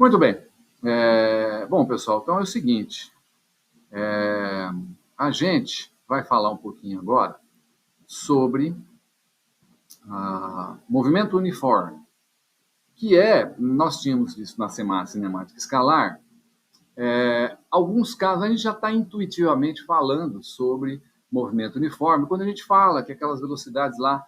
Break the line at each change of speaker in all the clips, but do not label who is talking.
Muito bem. Bom, pessoal, então é o seguinte. A gente vai falar um pouquinho agora sobre movimento uniforme, que nós tínhamos visto na semana cinemática escalar, alguns casos a gente já está intuitivamente falando sobre movimento uniforme, quando a gente fala que aquelas velocidades lá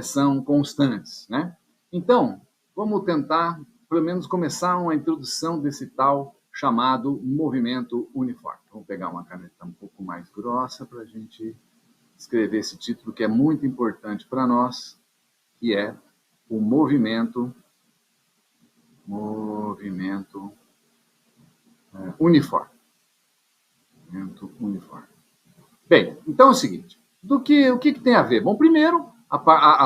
são constantes, né? Então, vamos tentar, pelo menos, começar uma introdução desse tal chamado movimento uniforme. Vou pegar uma caneta um pouco mais grossa para a gente escrever esse título que é muito importante para nós, que é o movimento uniforme. Movimento uniforme. Bem, então é o seguinte, o que tem a ver? Bom, primeiro,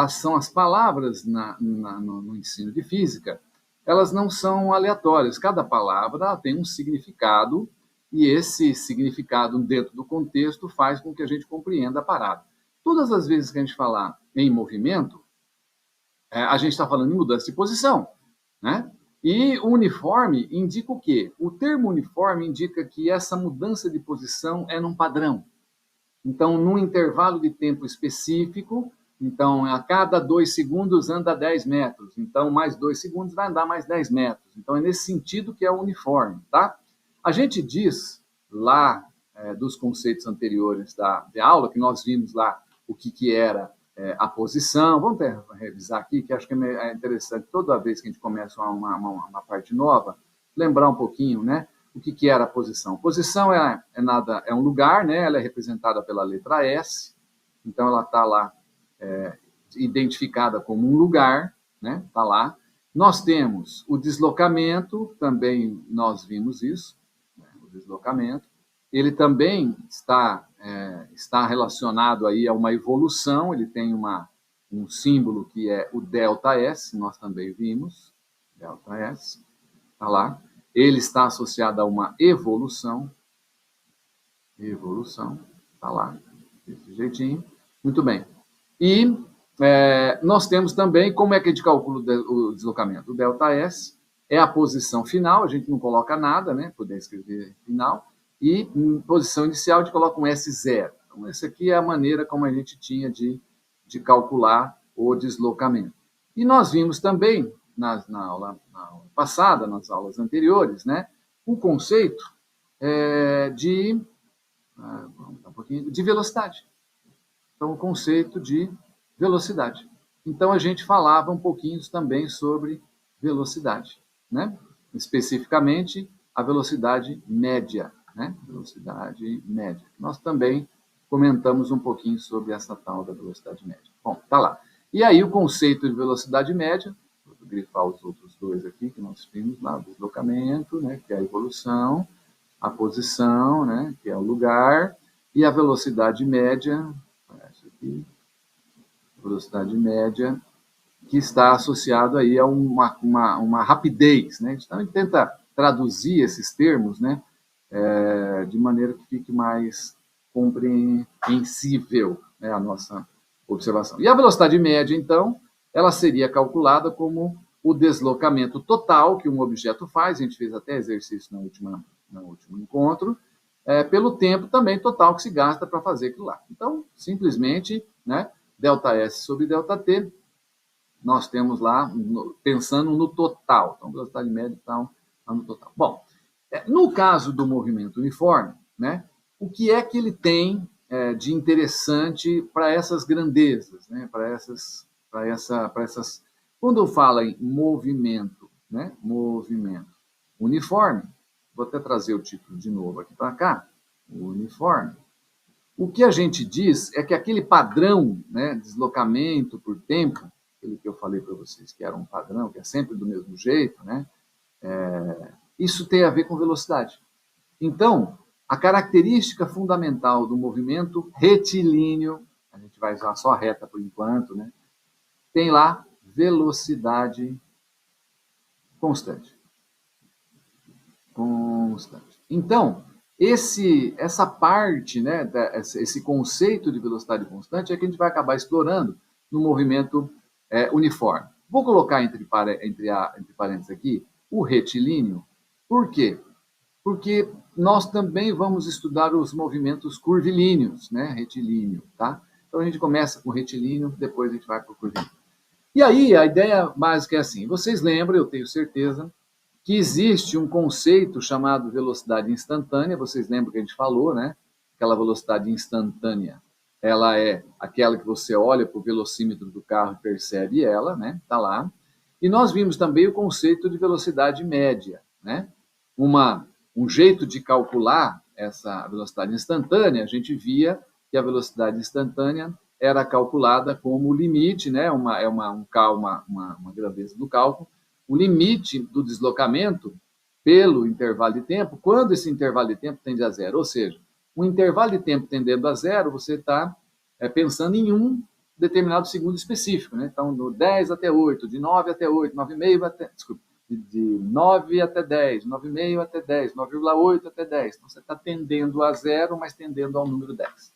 são as palavras no ensino de física, elas não são aleatórias, cada palavra tem um significado, e esse significado dentro do contexto faz com que a gente compreenda a parada. Todas as vezes que a gente falar em movimento, a gente está falando em mudança de posição, né? E o uniforme indica o quê? O termo uniforme indica que essa mudança de posição é num padrão. Então, num intervalo de tempo específico, então, a cada 2 segundos anda 10 metros. Então, mais 2 segundos vai andar mais 10 metros. Então, é nesse sentido que é o uniforme, tá? A gente diz lá dos conceitos anteriores da aula, que nós vimos lá o que era a posição. Vamos revisar aqui, que acho que é interessante, toda vez que a gente começa uma parte nova, lembrar um pouquinho, né? O que era a posição? Posição é um lugar, né? Ela é representada pela letra S, então ela está lá identificada como um lugar, né? Está lá. Nós temos o deslocamento, também nós vimos isso, né? O deslocamento. Ele também está relacionado aí a uma evolução, ele tem um símbolo que é o ΔS, nós também vimos, ΔS, está lá. Ele está associado a uma evolução, está lá, desse jeitinho. Muito bem. E nós temos também, como é que a gente calcula o deslocamento? O ΔS é a posição final, a gente não coloca nada, né? Poder escrever final. E em posição inicial a gente coloca um S0. Então, essa aqui é a maneira como a gente tinha de calcular o deslocamento. E nós vimos também, na aula passada, nas aulas anteriores, né, o conceito de velocidade. Então, o conceito de velocidade. Então, a gente falava um pouquinho também sobre velocidade, né? Especificamente, a velocidade média, né? Velocidade média. Nós também comentamos um pouquinho sobre essa tal da velocidade média. Bom, tá lá. E aí, o conceito de velocidade média, vou grifar os outros dois aqui que nós vimos lá, o deslocamento, né, que é a evolução, a posição, né, que é o lugar, e a velocidade média, essa aqui, velocidade média, que está associado aí a uma rapidez, né? Então, a gente tenta traduzir esses termos, né, de maneira que fique mais compreensível, né, a nossa observação. E a velocidade média, então, ela seria calculada como o deslocamento total que um objeto faz, a gente fez até exercício no último encontro, pelo tempo também total que se gasta para fazer aquilo lá. Então, simplesmente, né, ΔS sobre ΔT, nós temos lá, pensando no total. Então, velocidade média está no total. Bom, no caso do movimento uniforme, né, o que é que ele tem de interessante para essas grandezas, né, para essas... Quando fala em movimento, né, movimento uniforme, vou até trazer o título de novo aqui para cá, uniforme. O que a gente diz é que aquele padrão, né, deslocamento por tempo, aquele que eu falei para vocês que era um padrão, que é sempre do mesmo jeito, né, isso tem a ver com velocidade. Então, a característica fundamental do movimento retilíneo, a gente vai usar só reta por enquanto, né, tem lá velocidade constante. Então, essa parte, né, esse conceito de velocidade constante é que a gente vai acabar explorando no movimento uniforme. Vou colocar entre parênteses aqui o retilíneo. Por quê? Porque nós também vamos estudar os movimentos curvilíneos, né? Retilíneo, tá? Então a gente começa com retilíneo, depois a gente vai para o curvilíneo. E aí a ideia básica é assim: vocês lembram, eu tenho certeza, que existe um conceito chamado velocidade instantânea. Vocês lembram que a gente falou, né? Aquela velocidade instantânea, ela é aquela que você olha para o velocímetro do carro e percebe ela, né? Tá lá. E nós vimos também o conceito de velocidade média, né? Um jeito de calcular essa velocidade instantânea, a gente via que a velocidade instantânea era calculada como o limite, né? Uma grandeza do cálculo, o limite do deslocamento pelo intervalo de tempo, quando esse intervalo de tempo tende a zero. Ou seja, um intervalo de tempo tendendo a zero, você está pensando em um determinado segundo específico, né? Então, do 10 até 8, de 9 até 8, 9,5 até, desculpa, de 9 até 10, 9,5 até 10, 9,8 até 10. Então, você está tendendo a zero, mas tendendo ao número 10.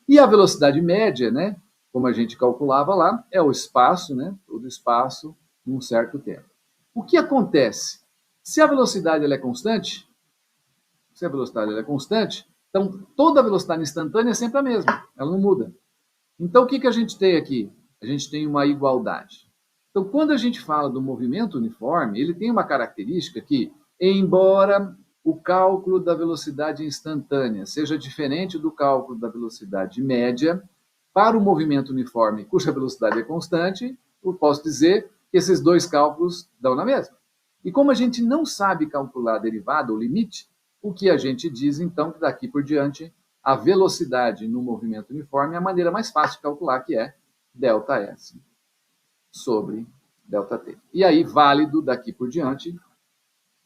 E a velocidade média, né, como a gente calculava lá, é o espaço, né, todo espaço em um certo tempo. O que acontece? Se a velocidade ela é constante, então toda a velocidade instantânea é sempre a mesma, ela não muda. Então o que a gente tem aqui? A gente tem uma igualdade. Então quando a gente fala do movimento uniforme, ele tem uma característica que, embora o cálculo da velocidade instantânea seja diferente do cálculo da velocidade média, para o movimento uniforme, cuja velocidade é constante, eu posso dizer que esses dois cálculos dão na mesma. E como a gente não sabe calcular a derivada, o limite, o que a gente diz, então, que daqui por diante, a velocidade no movimento uniforme é a maneira mais fácil de calcular, que é ΔS sobre ΔT. E aí, válido daqui por diante,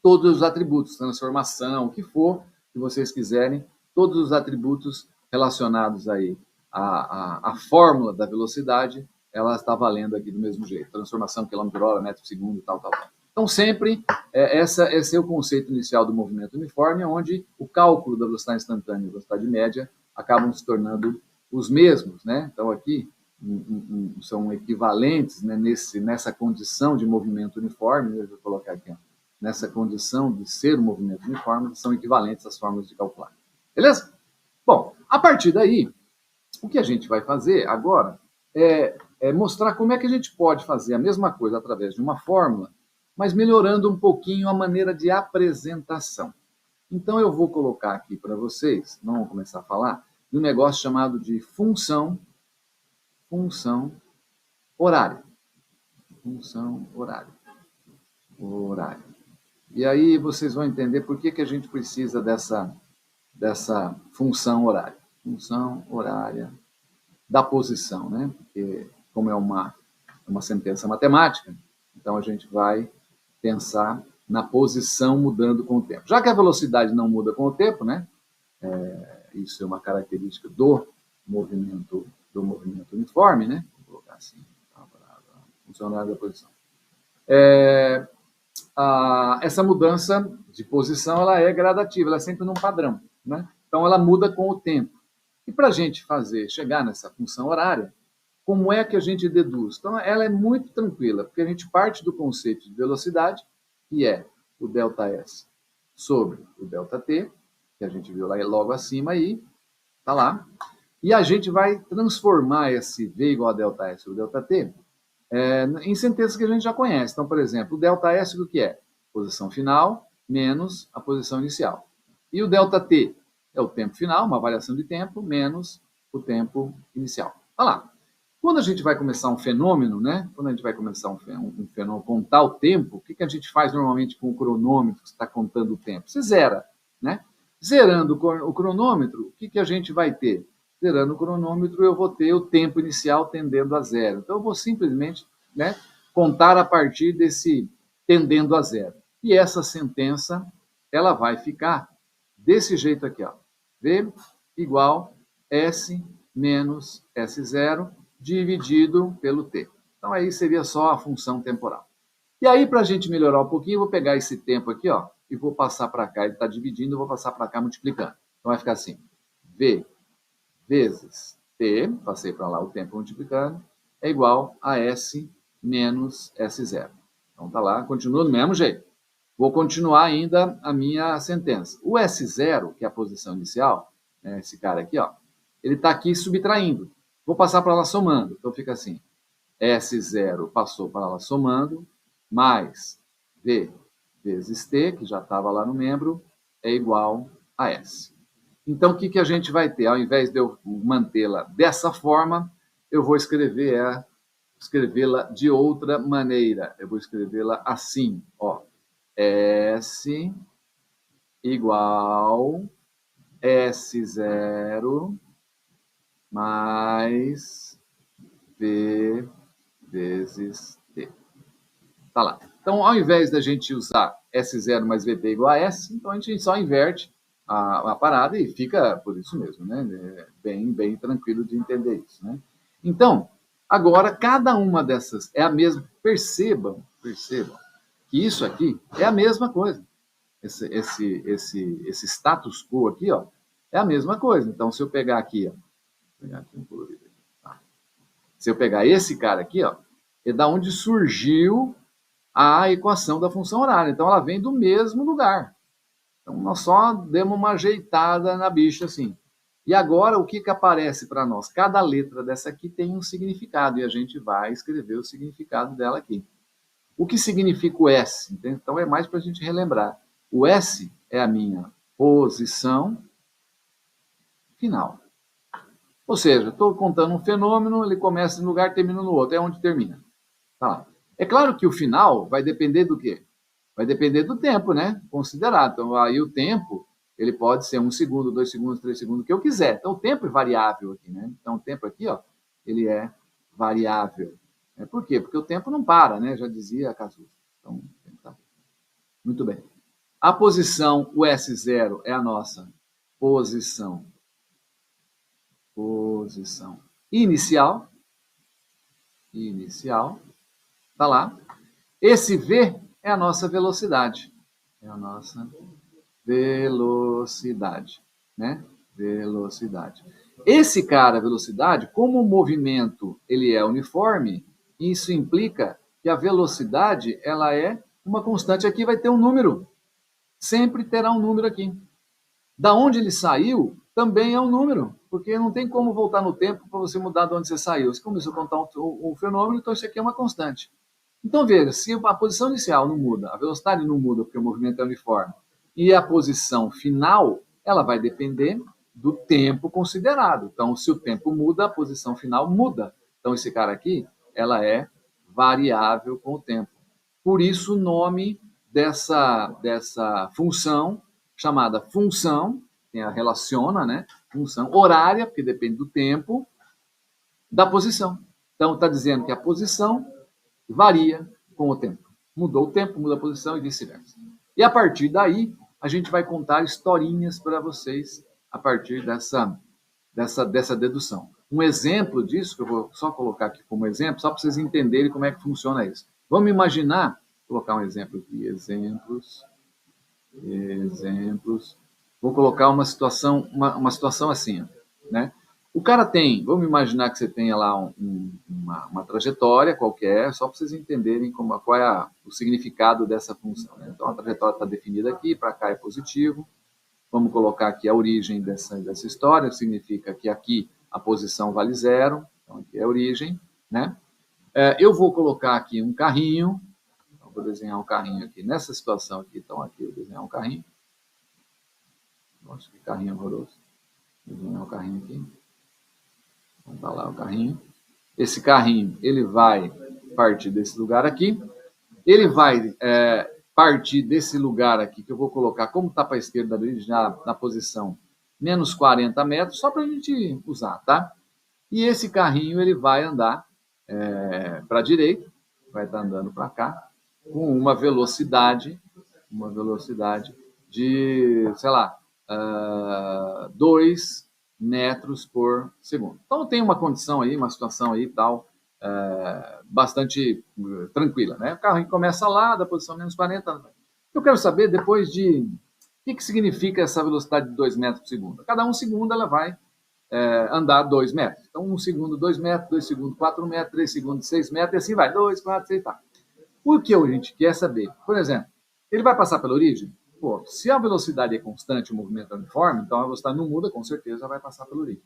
todos os atributos, transformação, o que for que vocês quiserem, todos os atributos relacionados aí à fórmula da velocidade, ela está valendo aqui do mesmo jeito. Transformação, quilômetro por hora, metro por segundo, tal. Então, sempre, esse é o conceito inicial do movimento uniforme, onde o cálculo da velocidade instantânea e da velocidade média acabam se tornando os mesmos, né? Então, aqui são equivalentes, né, nessa condição de movimento uniforme, eu vou colocar aqui, ó, nessa condição de ser um movimento uniforme, são equivalentes às fórmulas de calcular. Beleza? Bom, a partir daí, o que a gente vai fazer agora é mostrar como é que a gente pode fazer a mesma coisa através de uma fórmula, mas melhorando um pouquinho a maneira de apresentação. Então, eu vou colocar aqui para vocês, vamos começar a falar, de um negócio chamado de função horária. Função horária. E aí vocês vão entender por que a gente precisa dessa função horária. Função horária da posição, né? Porque, como é uma sentença matemática, então a gente vai pensar na posição mudando com o tempo. Já que a velocidade não muda com o tempo, né? Isso é uma característica do movimento uniforme, né? Vou colocar assim, função horária da posição. Essa mudança de posição ela é gradativa, ela é sempre num padrão, né? Então ela muda com o tempo. E para a gente chegar nessa função horária, como é que a gente deduz? Então ela é muito tranquila, porque a gente parte do conceito de velocidade, que é o ΔS sobre o ΔT, que a gente viu lá logo acima aí, tá lá, e a gente vai transformar esse V igual a ΔS sobre ΔT em sentenças que a gente já conhece. Então, por exemplo, o ΔS o que é? Posição final menos a posição inicial. E o ΔT é o tempo final, uma variação de tempo, menos o tempo inicial. Olha lá. Quando a gente vai começar um fenômeno, né? Quando a gente vai começar um fenômeno, contar o tempo, o que a gente faz normalmente com o cronômetro que está contando o tempo? Você zera, né? Zerando o cronômetro, o que a gente vai ter? Zerando o cronômetro, eu vou ter o tempo inicial tendendo a zero. Então, eu vou simplesmente, né, contar a partir desse tendendo a zero. E essa sentença, ela vai ficar desse jeito aqui, ó. V igual S menos S0 dividido pelo T. Então, aí seria só a função temporal. E aí, para a gente melhorar um pouquinho, eu vou pegar esse tempo aqui, ó, e vou passar para cá. Ele está dividindo, eu vou passar para cá multiplicando. Então, vai ficar assim, V vezes T, passei para lá o tempo multiplicando, é igual a S menos S0. Então, tá lá, continua do mesmo jeito. Vou continuar ainda a minha sentença. O S0, que é a posição inicial, né, esse cara aqui, ó, ele está aqui subtraindo. Vou passar para lá somando. Então fica assim, S0 passou para lá somando, mais V vezes T, que já estava lá no membro, é igual a S. Então, o que a gente vai ter? Ao invés de eu mantê-la dessa forma, eu vou escrevê-la de outra maneira. Eu vou escrevê-la assim, ó. S igual S0 mais V vezes T. Tá lá. Então, ao invés da gente usar S0 mais VT igual a S, então a gente só inverte a parada e fica por isso mesmo, né? Bem tranquilo de entender isso, né? Então, agora, cada uma dessas é a mesma. Percebam que isso aqui é a mesma coisa. Esse status quo aqui, ó, é a mesma coisa. Então, se eu pegar aqui, ó, vou pegar aqui um colorido aqui, tá? Se eu pegar esse cara aqui, ó, é da onde surgiu a equação da função horária. Então, ela vem do mesmo lugar. Então, nós só demos uma ajeitada na bicha assim. E agora, o que aparece para nós? Cada letra dessa aqui tem um significado, e a gente vai escrever o significado dela aqui. O que significa o S? Então, é mais para a gente relembrar. O S é a minha posição final. Ou seja, estou contando um fenômeno, ele começa em um lugar e termina no outro. É onde termina. Tá lá. É claro que o final vai depender do quê? Vai depender do tempo, né? Considerado. Então, aí o tempo, ele pode ser 1 segundo, 2 segundos, 3 segundos, o que eu quiser. Então, o tempo é variável aqui, né? Então, o tempo aqui, ó, ele é variável. Por quê? Porque o tempo não para, né? Já dizia a Cazuza. Então, tá. Muito bem. A posição, o S0, é a nossa posição. Posição inicial. Inicial. Tá lá. Esse V é a nossa velocidade. É a nossa velocidade, né? Velocidade. Esse cara, velocidade, como o movimento ele é uniforme, isso implica que a velocidade ela é uma constante. Aqui vai ter um número. Sempre terá um número aqui. Da onde ele saiu, também é um número, porque não tem como voltar no tempo para você mudar de onde você saiu. Você começou a contar um fenômeno, então isso aqui é uma constante. Então, veja, se a posição inicial não muda, a velocidade não muda, porque o movimento é uniforme, e a posição final, ela vai depender do tempo considerado. Então, se o tempo muda, a posição final muda. Então, esse cara aqui, ela é variável com o tempo. Por isso, o nome dessa função, chamada função, tem a relaciona, né? Função horária, porque depende do tempo, da posição. Então, está dizendo que a posição varia com o tempo. Mudou o tempo, muda a posição e vice-versa. E a partir daí, a gente vai contar historinhas para vocês a partir dessa dedução. Um exemplo disso, que eu vou só colocar aqui como exemplo, só para vocês entenderem como é que funciona isso. Vamos imaginar, vou colocar um exemplo aqui, exemplos. Vou colocar uma situação assim, né? O cara tem, vamos imaginar que você tenha lá uma trajetória qualquer, só para vocês entenderem qual é o significado dessa função, né? Então, a trajetória está definida aqui, para cá é positivo. Vamos colocar aqui a origem dessa história, que significa que aqui a posição vale 0, então aqui é a origem, né? Eu vou colocar aqui um carrinho, então, vou desenhar um carrinho aqui, nessa situação aqui, então aqui eu vou desenhar um carrinho. Nossa, que carrinho horroroso. Vou desenhar um carrinho aqui. Vamos tá lá o carrinho. Esse carrinho, ele vai partir desse lugar aqui. Ele vai partir desse lugar aqui, que eu vou colocar, como está para a esquerda dele, já na posição menos 40 metros, só para a gente usar, tá? E esse carrinho, ele vai andar para a direita, vai estar andando para cá, com uma velocidade de, sei lá, 2 metros por segundo. Então, tem uma condição aí, uma situação aí tal, bastante tranquila, né? O carro começa lá, da posição menos 40. Eu quero saber, depois de... O que significa essa velocidade de 2 metros por segundo? Cada 1 segundo ela vai andar 2 metros. Então, 1 segundo, 2 metros, 2 segundos, 4 metros, 3 segundos, 6 metros, e assim vai, 2, 4, 6, tá. O que a gente quer saber? Por exemplo, Ele vai passar pela origem? Pô, se a velocidade é constante, o movimento é uniforme, então a velocidade não muda, com certeza vai passar pela origem.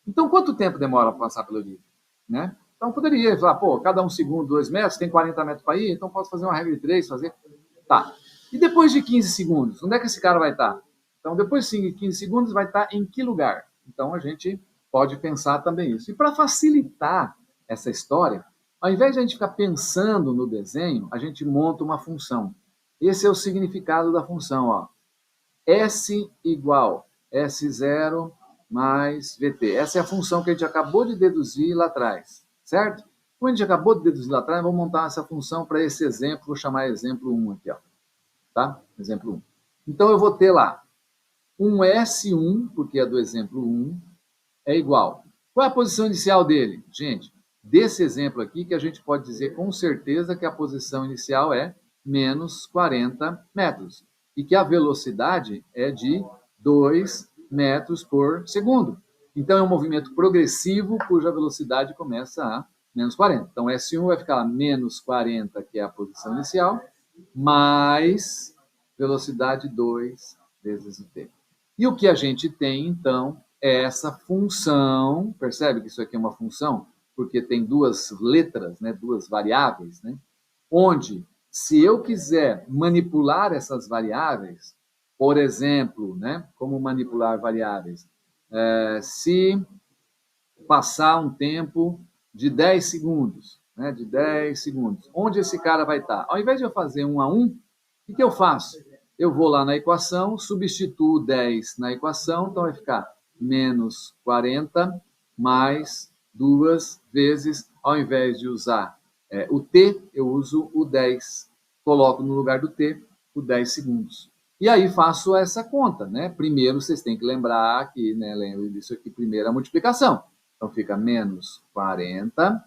Então, quanto tempo demora para passar pela origem? Né? Então, poderia falar, pô, cada 1 segundo, 2 metros, tem 40 metros para ir, então posso fazer uma regra de 3, fazer... Tá. E depois de 15 segundos, onde é que esse cara vai estar? Então, depois de 15 segundos, vai estar em que lugar? Então, a gente pode pensar também isso. E para facilitar essa história, ao invés de a gente ficar pensando no desenho, a gente monta uma função. Esse é o significado da função, ó. S igual S0 mais VT. Essa é a função que a gente acabou de deduzir lá atrás, certo? Como a gente acabou de deduzir lá atrás, vamos montar essa função para esse exemplo, vou chamar exemplo 1 aqui, ó. Tá? Exemplo 1. Então, eu vou ter lá um S1, porque é do exemplo 1, é igual. Qual é a posição inicial dele? Gente, desse exemplo aqui, que a gente pode dizer com certeza que a posição inicial é menos 40 metros. E que a velocidade é de 2 metros por segundo. Então, é um movimento progressivo, cuja velocidade começa a menos 40. Então, S1 vai ficar lá, menos 40, que é a posição inicial, mais velocidade 2 vezes o t. E o que a gente tem, então, é essa função, percebe que isso aqui é uma função? Porque tem duas letras, né, duas variáveis, né, onde, se eu quiser manipular essas variáveis, por exemplo, né, como manipular variáveis? Se passar um tempo de 10 segundos, né, de 10 segundos, onde esse cara vai estar? Ao invés de eu fazer 1 a 1, o que eu faço? Eu vou lá na equação, substituo 10 na equação, então vai ficar menos 40 mais 2 vezes, ao invés de usar o t, eu uso o 10. Coloco no lugar do t o 10 segundos. E aí faço essa conta, né? Primeiro vocês têm que lembrar que, né, lembro disso aqui, primeiro a multiplicação. Então fica menos 40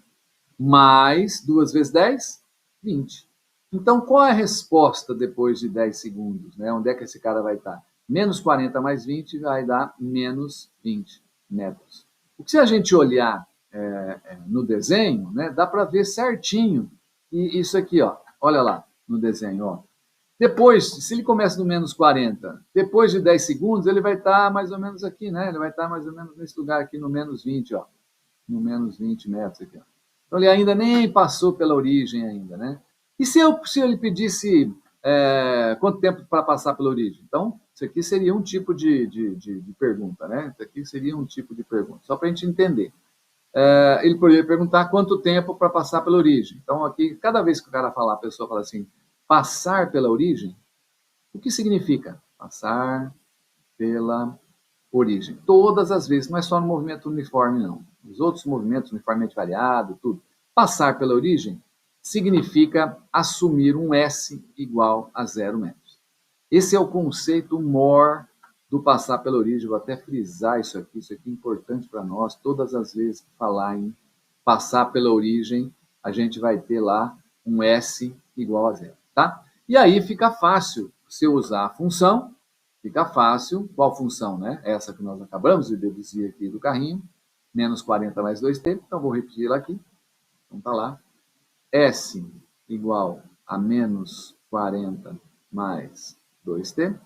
mais 2 vezes 10, 20. Então, qual é a resposta depois de 10 segundos? Né? Onde é que esse cara vai estar? Menos 40 mais 20 vai dar menos 20 metros. O que se a gente olhar no desenho, né, dá para ver certinho. E isso aqui, ó, olha lá no desenho. Ó. Depois, se ele começa no menos 40, depois de 10 segundos, ele vai estar mais ou menos aqui, né? Ele vai estar mais ou menos nesse lugar aqui no menos 20, ó. No menos 20 metros aqui, ó. Então, ele ainda nem passou pela origem ainda, né? E se ele pedisse quanto tempo para passar pela origem? Então, isso aqui seria um tipo de pergunta, né? Isso aqui seria um tipo de pergunta, só para a gente entender. Ele poderia perguntar quanto tempo para passar pela origem. Então, aqui, cada vez que o cara falar, a pessoa fala assim, passar pela origem, o que significa? Passar pela origem. Todas as vezes, não é só no movimento uniforme, não. Os outros movimentos, uniformemente variado, tudo. Passar pela origem significa assumir um S igual a 0 metros. Esse é o conceito maior do passar pela origem. Vou até frisar isso aqui é importante para nós. Todas as vezes que falar em passar pela origem, a gente vai ter lá um S igual a 0, tá? E aí fica fácil, se eu usar a função, fica fácil. Qual função, né? Essa que nós acabamos de deduzir aqui do carrinho, menos 40 mais 2t, então vou repetir ela aqui. Então tá lá, S igual a menos 40 mais 2t,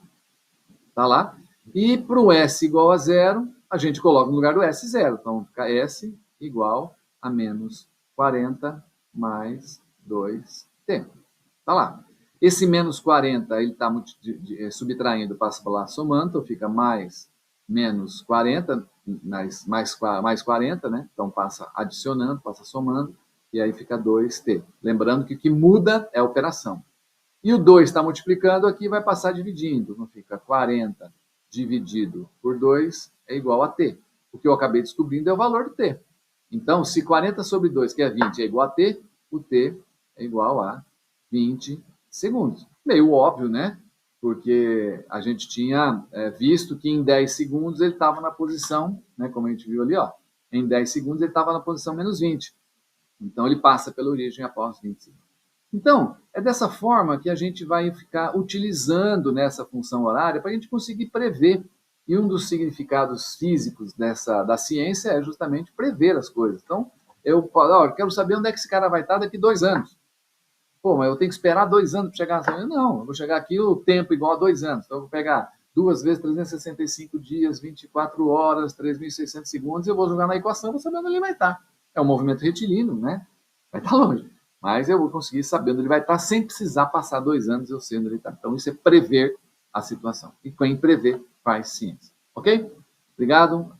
tá lá. E para o S igual a 0, a gente coloca no lugar do S 0. Então fica S igual a menos 40 mais 2t. Tá lá. Esse menos 40, ele está subtraindo, passa para lá somando, então fica mais menos 40, mais 40, né? Então passa adicionando, passa somando, e aí fica 2t. Lembrando que o que muda é a operação. E o 2 está multiplicando aqui, vai passar dividindo. Então fica 40 dividido por 2 é igual a t. O que eu acabei descobrindo é o valor do t. Então, se 40 sobre 2, que é 20, é igual a t, o t é igual a 20 segundos. Meio óbvio, né? Porque a gente tinha visto que em 10 segundos ele estava na posição, né, como a gente viu ali, ó, em 10 segundos ele estava na posição menos 20. Então, ele passa pela origem após 20 segundos. Então, é dessa forma que a gente vai ficar utilizando nessa função horária para a gente conseguir prever. E um dos significados físicos da ciência é justamente prever as coisas. Então, eu quero saber onde é que esse cara vai estar daqui 2 anos. Pô, mas eu tenho que esperar 2 anos para chegar. Não, eu vou chegar aqui o tempo igual a 2 anos. Então eu vou pegar 2 vezes 365 dias, 24 horas, 3.600 segundos, e eu vou jogar na equação, vou saber onde ele vai estar. É um movimento retilíneo, né? Vai estar longe. Mas eu vou conseguir saber onde ele vai estar sem precisar passar 2 anos eu sei onde ele está. Então isso é prever a situação. E quem prevê faz ciência. Ok? Obrigado. Até